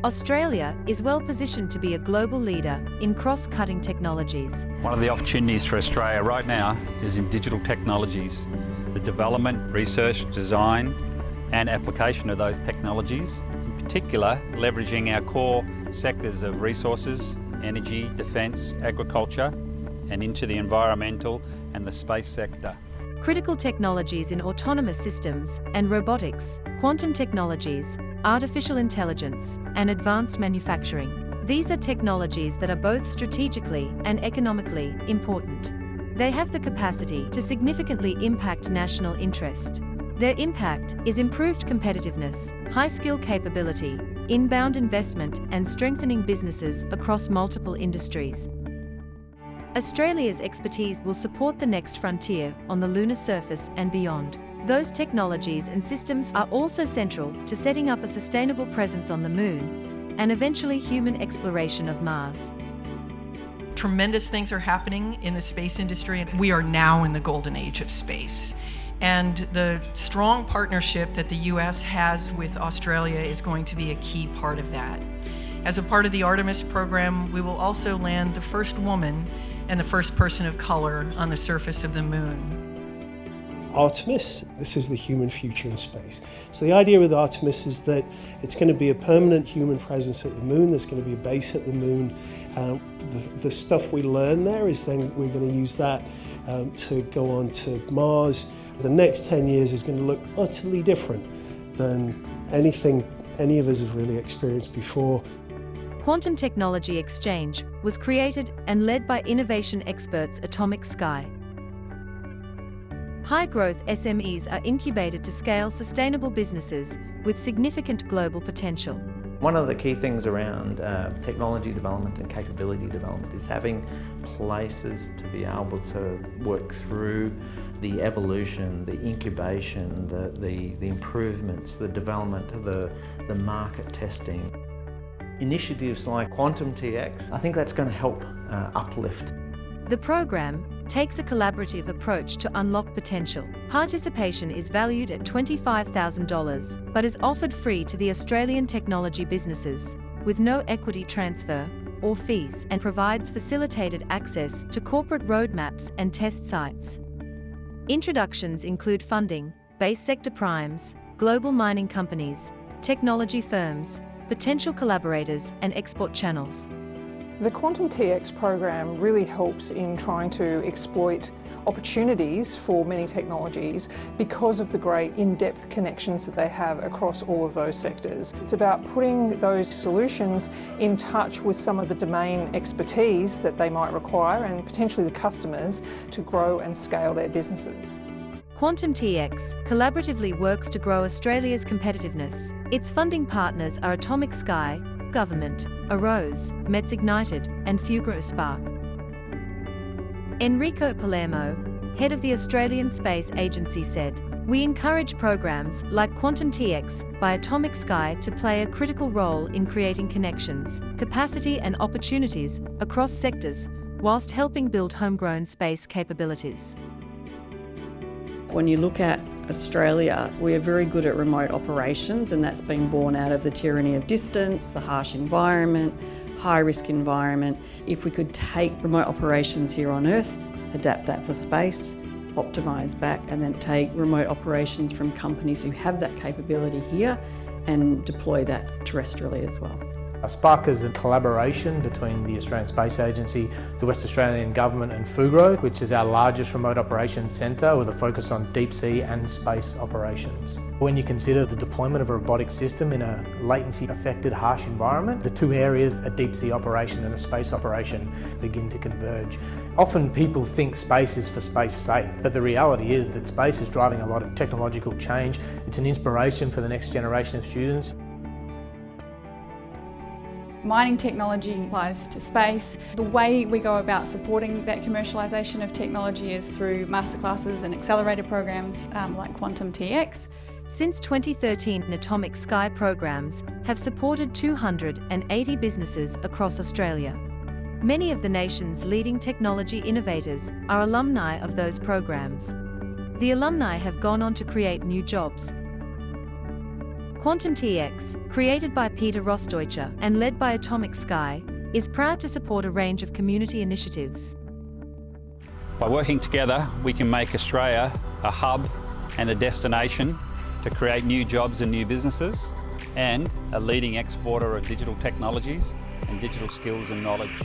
Australia is well positioned to be a global leader in cross-cutting technologies. One of the opportunities for Australia right now is in digital technologies. The development, research, design and application of those technologies, in particular leveraging our core sectors of resources, energy, defence, agriculture and into the environmental and the space sector. Critical technologies in autonomous systems and robotics, quantum technologies, artificial intelligence, and advanced manufacturing. These are technologies that are both strategically and economically important. They have the capacity to significantly impact national interest. Their impact is improved competitiveness, high-skill capability, inbound investment, and strengthening businesses across multiple industries. Australia's expertise will support the next frontier on the lunar surface and beyond. Those technologies and systems are also central to setting up a sustainable presence on the Moon and eventually human exploration of Mars. Tremendous things are happening in the space industry, and we are now in the golden age of space. And the strong partnership that the US has with Australia is going to be a key part of that. As a part of the Artemis program, we will also land the first woman and the first person of color on the surface of the Moon. Artemis, this is the human future in space. So the idea with Artemis is that it's going to be a permanent human presence at the Moon. There's going to be a base at the Moon. The stuff we learn there is then we're going to use that to go on to Mars. The next 10 years is going to look utterly different than anything any of us have really experienced before. Quantum Technology Exchange was created and led by innovation experts Atomic Sky. High-growth SMEs are incubated to scale sustainable businesses with significant global potential. One of the key things around technology development and capability development is having places to be able to work through the evolution, the incubation, the improvements, the development, the market testing. Initiatives like QuantumTX, I think that's going to help uplift. The program takes a collaborative approach to unlock potential. Participation is valued at $25,000, but is offered free to the Australian technology businesses, with no equity transfer or fees, and provides facilitated access to corporate roadmaps and test sites. Introductions include funding, base sector primes, global mining companies, technology firms, potential collaborators, and export channels. The QuantumTX program really helps in trying to exploit opportunities for many technologies because of the great in-depth connections that they have across all of those sectors. It's about putting those solutions in touch with some of the domain expertise that they might require and potentially the customers to grow and scale their businesses. QuantumTX collaboratively works to grow Australia's competitiveness. Its funding partners are Atomic Sky, Government, Arose, Mets Ignited, and Fugro Spark. Enrico Palermo, head of the Australian Space Agency, said, "We encourage programs like QuantumTX by Atomic Sky to play a critical role in creating connections, capacity and opportunities across sectors, whilst helping build homegrown space capabilities." When you look at Australia, we are very good at remote operations, and that's been born out of the tyranny of distance, the harsh environment, high-risk environment. If we could take remote operations here on Earth, adapt that for space, optimise back, and then take remote operations from companies who have that capability here and deploy that terrestrially as well. Spark is a collaboration between the Australian Space Agency, the West Australian Government and Fugro, which is our largest remote operations centre with a focus on deep sea and space operations. When you consider the deployment of a robotic system in a latency-affected harsh environment, the two areas, a deep sea operation and a space operation, begin to converge. Often people think space is for space sake, but the reality is that space is driving a lot of technological change. It's an inspiration for the next generation of students. Mining technology applies to space. The way we go about supporting that commercialisation of technology is through masterclasses and accelerator programs like QuantumTX. Since 2013, Atomic Sky programs have supported 280 businesses across Australia. Many of the nation's leading technology innovators are alumni of those programs. The alumni have gone on to create new jobs. QuantumTX, created by Peter Rosdeutscher and led by Atomic Sky, is proud to support a range of community initiatives. By working together, we can make Australia a hub and a destination to create new jobs and new businesses, and a leading exporter of digital technologies and digital skills and knowledge.